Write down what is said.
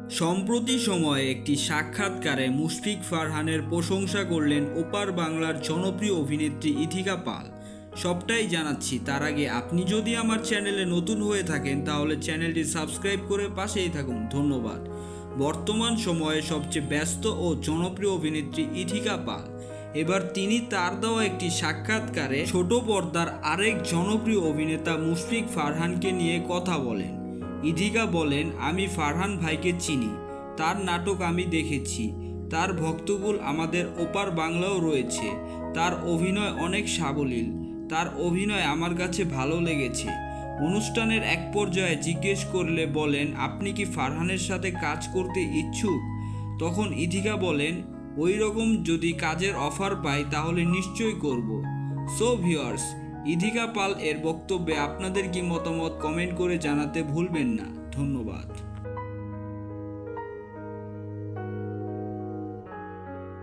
সম্প্রতি সময়ে একটি সাক্ষাৎকারে মুশফিক ফারহানের প্রশংসা করলেন ওপার বাংলার জনপ্রিয় অভিনেত্রী ইথিকা পাল। সবটাই জানাচ্ছি তার আগে আপনি যদি আমার চ্যানেলে নতুন হয়ে থাকেন তাহলে চ্যানেলটি সাবস্ক্রাইব করে পাশেই থাকুন। ধন্যবাদ। বর্তমান সময়ে সবচেয়ে ব্যস্ত ও জনপ্রিয় অভিনেত্রী ইথিকা পাল। এবার তিনি তার দেওয়া একটি সাক্ষাৎকারে ছোট পর্দার আরেক জনপ্রিয় অভিনেতা মুশফিক ফারহানকে নিয়ে কথা বলেন। ইথিকা বলেন, আমি ফারহান ভাইকে চিনি, তার নাটক আমি দেখেছি, তার ভক্তকুল আমাদের ওপার বাংলাও রয়েছে, তার অভিনয় অনেক সাবলীল, তার অভিনয় আমার কাছে ভালো লেগেছে। অনুষ্ঠানের এক পর্যায়ে জিজ্ঞেস করলে বলেন, আপনি কি ফারহানের সাথে কাজ করতে ইচ্ছুক? তখন ইথিকা বলেন, ওই রকম যদি কাজের অফার পাই তাহলে নিশ্চয়ই করব। সো ভিউয়ার্স, ইথিকা পাল এর বক্তব্যে আপনাদের কি মতামত কমেন্ট করে জানাতে ভুলবেন না। ধন্যবাদ।